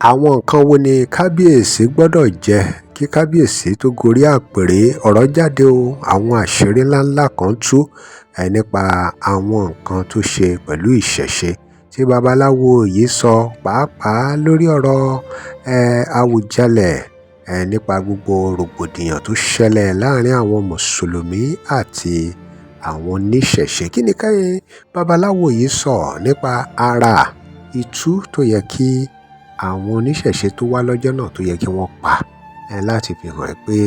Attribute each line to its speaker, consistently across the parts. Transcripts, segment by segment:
Speaker 1: Àwọn nǹkan wo ni kábíyèsí gbọ́dọ̀ jẹ kí kábíyèsí tó gorí àpèrè? Ọ̀rọ̀ jáde o, àwọn àṣírí ńláńlá kan tú nípa àwọn nǹkan tó ṣe pẹ̀lú ìṣẹ̀ṣe tí babaláwo yìí sọ, pàápàá lórí ọ̀rọ̀ Awùjalẹ̀, nípa gbogbo rògbòdìyàn tó ṣẹlẹ̀ láàrin àwọn mùsùlùmí àti àwọn oníṣẹ̀ṣe. Kí ni babaláwo yìí sọ nípa ara itú tó yẹ kí àwọn oníṣẹ̀ṣe tó wá lọ́jọ́ náà tó yẹ kí wọ́n pa láti fi hàn pé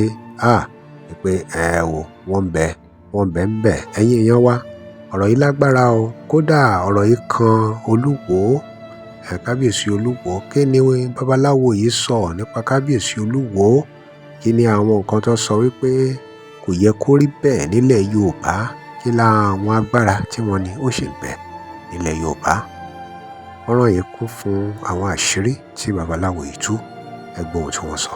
Speaker 1: wọ́n ń bẹ ẹ̀yin èèyàn wa. Ọ̀rọ̀ yìí lágbára o, kódà ọ̀rọ̀ yìí kan Olúwo, kábíyèsí Olúwo. Kí ni babaláwo yìí sọ nípa kábíyèsí Olúwo? Kí ni àwọn nǹkan tó sọ wípé kò yẹ kó rí bẹ́ẹ̀ nílẹ̀ Yorùbá? Kí la àwọn agbára tí wọ́n ní ó ṣì ń bẹ nílẹ̀ Yorùbá? Ọ̀rọ̀ yìí kún fún àwọn àṣírí tí babaláwo yìí tú. Ẹ gbọ́ ohun tí wọ́n sọ.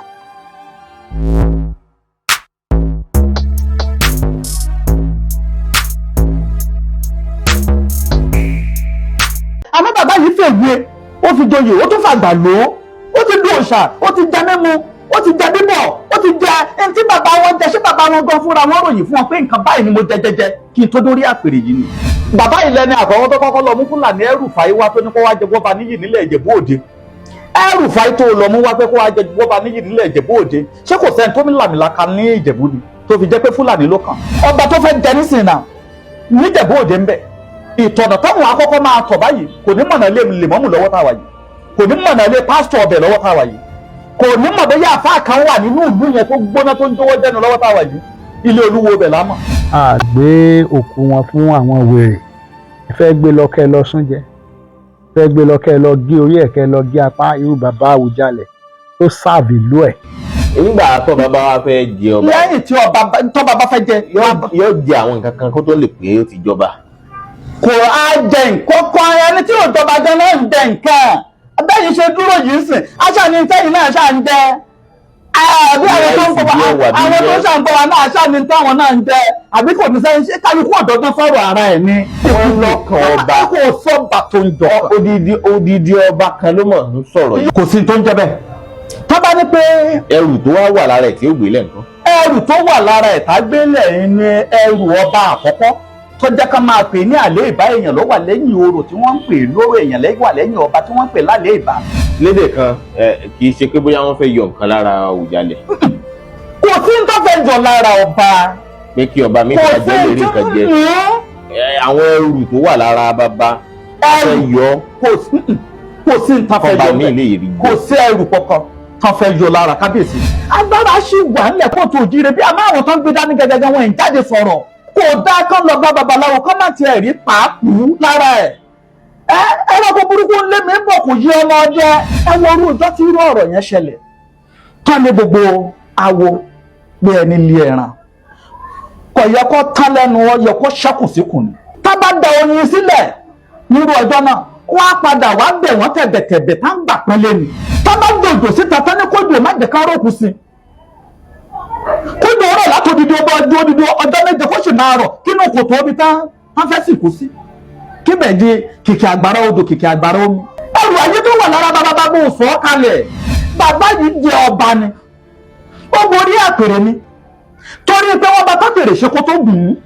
Speaker 2: Àmọ́ bàbá yìí fèwé, ó fi joyè, ó tún fàgbà lò ó ti dún òòṣà, ó ti jẹ mímu, ó ti jẹ bíbọ̀, ó ti jẹ ẹni tí bàbá wọn jẹ. Ṣé bàbá wọn gan fúnra wọn ròyìn fún wọn pé nǹkan báyìí ni mo jẹ kí n tó dórí àpèrè yìí ni? Bàbá yìí lẹni àkọ́kọ́ tó kọ́kọ́ lọ mú Fúlàní El-Rufai wá tó ní kó wá jẹ gbọ́ba níyì nílẹ̀ Ìjẹ̀bú Òde. El-Rufai tó lọ mú wá pé kó wá jẹ gbọ́ba níyì nílẹ̀ Ìjẹ̀bú Òde. Ṣé kò sẹ́ni tó ní làmìlaka ní Ìjẹ̀bú ni tó fi jẹ́ pé Fúlàní ló kàn? Ọba tó fẹ́ jẹ nísìnyí náà ní Ìjẹ̀bú Òde ń bẹ. Ìtọ̀nà táwọn akọ́kọ́ máa tọ̀ báyìí kò ní mọ̀nà ilé lèmọ́mù lọ́wọ́ táwa yìí, kò ní mọ̀nà ilé pásítọ̀ ọbẹ̀ lọ́wọ́ táwa yìí, kò ní mọ̀ bóyá àfáà kan wà nínú ìlú yẹn tó gbóná tó ń jówó dẹnu lọ́wọ́ táwa yìí. Ilé Olúwo ọbẹ̀ lámọ̀.
Speaker 3: A gbé òkú wọn fún àwọn wèrè, fẹ́ gbé lọ kẹ́ lọ sún jẹ, fẹ́ gbé lọ kẹ́ lọ gé orí ẹ̀ kẹ́ lọ gé apá. Irú bàbá Awùjalẹ̀ tó sáàbì ìlú ẹ̀.
Speaker 4: Nígbà tó bàbá wa fẹ́ jẹ ọba,
Speaker 2: lẹ́yìn tí bàbá fẹ́ jẹ
Speaker 4: yóò jẹ àwọn nǹkan kan kó tó lè pé ó ti jọba.
Speaker 2: Kò á jẹ nǹkan kan, ẹni tí ò jọba gan náà ń jẹ nǹkan. Bẹ́ẹ̀ni ṣe dúró yìí sìn, aṣá ni tẹ́yìn náà ṣá ń jẹ. Àbí àwọn tó ń gbọ́ wa náà aṣá ni táwọn náà ń jẹ. Àbí kò ní sẹ́yìn ṣé kálukú ọ̀dọ́gbọ́n fọ́rọ̀ ara ẹ̀ ni.
Speaker 4: Wọ́n lọ́kàn ọba.
Speaker 2: Kò sọ́ba tó ń jọ.
Speaker 4: Odidi ọba kan ló mọ̀ ń sọ̀rọ̀ yìí.
Speaker 2: Kò sí tó ń jẹ bẹ́ẹ̀. Tó bá ní pé
Speaker 4: ẹrù tó wà lára ẹ̀ tí ó gbé lẹ́ǹkan.
Speaker 2: ẹrù tó wà lára ẹ̀ tá gbélé ni ẹrù ọba àkọ́kọ́ tó jẹ́ ká máa pè ní àlẹ́ ìbá èèyàn ló wà lẹ́yìn orò tí wọ́n ń pè lóró èèyàn wà lẹ́yìn ọba tí wọ́n ń pè lálẹ́ ìbá.
Speaker 4: Lédè kan kì í ṣe pé bóyá wọ́n fẹ́ yọ nǹkan lára Awùjalẹ̀.
Speaker 2: Kò sí ń tó fẹ́ jọ lára ọba.
Speaker 4: Pé kí ọba mi ta jẹ́ lè rí nǹkan jẹ. Àwọn ẹrù tó wà lára bàbá fẹ́ yọ.
Speaker 2: Kò sí ń tó fẹ́
Speaker 4: kọ́ba
Speaker 2: jọ
Speaker 4: mi lè rí jẹ.
Speaker 2: kò sí ẹrù kankan tán fẹ́ yọ lára kábíyèsí. Agbára ṣì wà nílẹ̀ kóòtù òjíire bí àmọ́ àwọn tó ń gbé dání gẹ́gẹ́ wọn ì jáde sọ̀rọ̀. Kò dá kán lọ bá babaláwo kán má tiẹ̀ rí pàápù lára ẹ̀. Ẹranko burúkú ńlé mi ń bọ̀ kò yí ọmọ ọdẹ. Ẹ wo orú ìjọ tí irú ọ̀rọ̀ yẹn ṣẹlẹ̀. Tán ní gbogbo awo gbé ẹni lé ẹran. Kò yẹ kó tán lẹ́nu, ó yẹ kó ṣẹ́kù síkùn ni. Tá bá da oyin sílẹ̀ nírú ọjọ́ náà, wọ́n á padà wá bẹ̀ wọ́n tẹ̀bẹ̀tẹ̀bẹ̀ tá ń gbà pẹ́lẹ́ ni. Tá bá dòjò síta tán ní kójú má jẹ́ ká rókù sí. Kójú ọ̀rọ̀ látòdìdí ọjọ́ méje kó sì máa rọ̀ kínú kòtò omi tán fẹ́ sìnkú sí. Kíbẹ̀ di kìkì àgbàrá odò kìkì àgbàrá omi. Ẹrù ayé tó wà lára bàbá bó sọ kalẹ̀. Bàbá yìí jẹ ọba ni. Ó borí àpèrè ni. Torí pé wọ́n bá kápèrè ṣe kó tó gùn ún.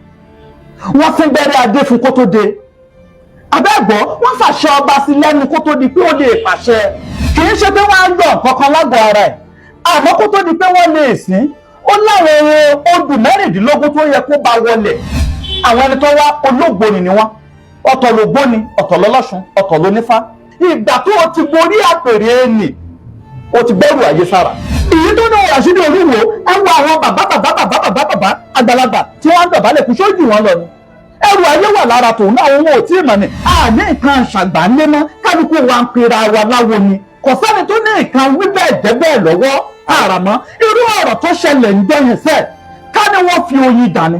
Speaker 2: Wọ́n sín gbẹ́rẹ́ adé fún kó tó de. Abẹ́gbọ́ wọ́n fàṣẹ ọba sí lẹ́nu kó tó di pé ó lè pàṣẹ. Kì í ṣe pé wọ́n á yọ nǹkan kan lágọ̀ọ́ ara ẹ̀. Àmọ́ kó tó di pé wọ́n lè sìn. Ó láwọn odù mẹ́rìndínlógún tó yẹ kó bá wọlé. Àwọn ẹni tó wá olóògbóni ni wọ́n. Ọ̀tọ̀ lògbóni, ọ̀tọ̀ lọ́lọ́ṣun, ọ̀tọ̀ lónífá. Ìgbà tó o ti borí àpèrè ẹnì, o ti bẹ̀rù ayé sára. Èyí tó náà Ràṣídì Olúwo, ẹ wo àwọn bàbá àgbàlagbà tí wọ́n ń dọ̀bálẹ̀ kú sójú wọn lọ ni. Ẹrù ayé wà lára tòun náà wọn ò tí ì mọ̀ ni. Àní nǹkan ṣàgbà ńlé mọ́, kálukú wa ń pera wa láwo ni. Kò sẹ́ni tó ní nǹkan wí bẹ́ẹ̀ jẹ́ bẹ́ẹ̀ lọ́wọ́ àràmọ́. Irú ọ̀rọ̀ tó ṣẹlẹ̀ ń gbẹ̀yìn sẹ́ẹ̀, ká ní wọ́n fi oyin dání.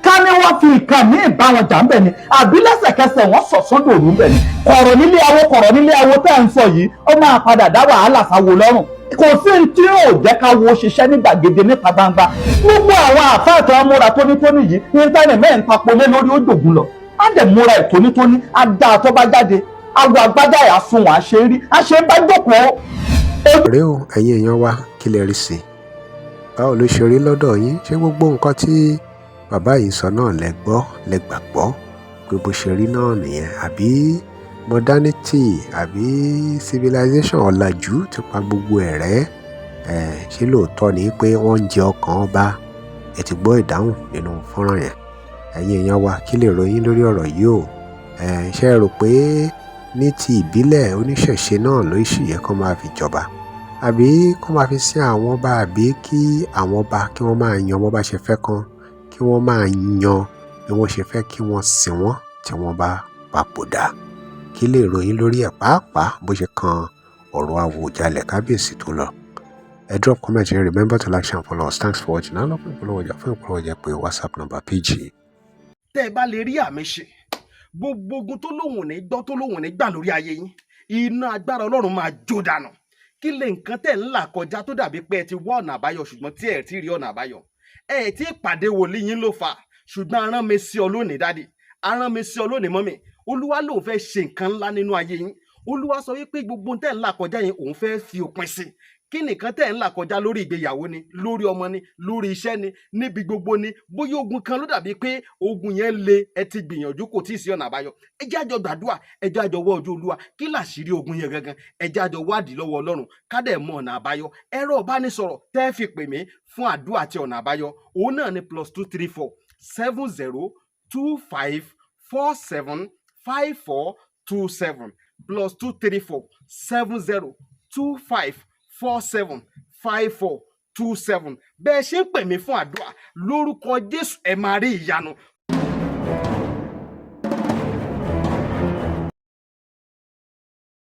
Speaker 2: Ká ní wọ́n fi nǹkan ní ìbáwọn jà ń bẹ̀ ni, àbí lẹ́sẹ̀kẹsẹ̀ wọ́n sọ̀sọ́ dòrú ń bẹ̀ ni. Kọ̀rọ̀ nílé awo tẹ́ ń sọ yìí, ó máa padà dá wàhálà sáwo lọ́rùn. Kò sí tí ò jẹ́ ká wo ṣiṣẹ́ ní gbàgede níta gbangba. Gbogbo àwọn àfáàtọ̀ múra tónítóní yìí, íńtánẹ̀tì mẹ́rin tapo lé lórí ó dògùn lọ. Á dẹ̀ múra ẹ̀ tónítóní, á dá àtọ́ bá jáde. Àwọ̀ àgbádá ẹ̀ á sun wọn, á ṣe rí, á ṣe bá jókòó.
Speaker 1: ọ̀rẹ́ o ẹ̀yin èèyàn wa kí lẹ rí sí i báwo ló ṣe rí lọ́dọ̀ yín ṣé gbogbo nǹkan tí bàbá yìí sọ náà lẹ gbọ́ lẹ gbàgbọ́ pé bó ṣe rí náà nìyẹn àbí modernity àbí civilization ọ̀làjú ti pa gbogbo ẹ̀ rẹ́ ṣé lóòótọ́ ni pé wọ́n ń jẹ ọkàn ọba ẹ ti gbọ́ ìdáhùn nínú fọ́nrán yẹn ẹ̀yin èèyàn wa kí lè ròyìn lórí ọ̀rọ̀ yìí o ṣe rò pé ní ti ìbílẹ̀ oníṣẹ̀ṣe náà ló sì yẹ kó máa fi jọba àbí kó máa fi sí àwọn ọba àbí kí àwọn ọba kí wọ́n máa yan bó bá ṣe fẹ́ kan kí wọ́n máa yan bí wọ́n ṣe fẹ́ kí wọ́n sìn wọ́n tí wọ́n bá papòdà kí lè ròyìn lórí ẹ̀ pàápàá bó ṣe kan ọ̀rọ̀ Àwùjalẹ̀ kábíyèsí tó lọ. Drop comment and remember to like, share and follow us. Thanks for watching. I love you. Follow ọjà pé WhatsApp number PG.
Speaker 5: Tẹ́ ẹ bá lè rí àmì ṣe gbogbo ogun tó lóhùn ní gbọ́ tó lóhùn ní gbà lórí ayé yín iná agbára Ọlọ́run máa jó dànù kí lè nǹkan tẹ̀ ń là kọjá tó dàbí pé ẹ ti wá ọ̀nà àbáyọ ṣùgbọ́n tí ẹ ti rí ọ̀nà àbáyọ ẹ ti pàdé wòlíì yín ló fà ṣùgbọ́n arán mi sí ọ lónìí dádì arán mi sí ọ lónìí mọ́mì Olúwa lòun fẹ́ ṣe nǹkan ńlá nínú ayé yín Olúwa sọ wípé gbogbo tẹ̀ ń là kọjá yín òun fẹ́ fi òpin sí kí nìkan tẹ̀ ń là kọjá lórí ìgbéyàwó ni lórí ọmọ ni lórí iṣẹ́ ni níbi gbogbo ni bóyá ogun kan ló dàbí pé ogun yẹn le ẹ ti gbìyànjú kò tíì sí ọ̀nà àbáyọ ẹ jẹ́ àjọ gbàdúrà ẹ jẹ́ àjọ wọ ojú Olúwa kí làṣírí ogun yẹn gangan ẹ jẹ́ àjọ wádìí lọ́wọ́ Ọlọ́run ká dẹ̀ mọ ọ̀nà àbáyọ ẹ̀rọ ìbánisọ̀rọ̀ tẹ́ fi pè mí fún àdúrà àti ọ̀nà àbáyọ òun náà ni +234 70 25 47 5427 +234 70 25 475427 bẹ́ẹ̀ ṣe ń pè mí fún àdúrà lórúkọ Jésù ẹ máa rí ìyanu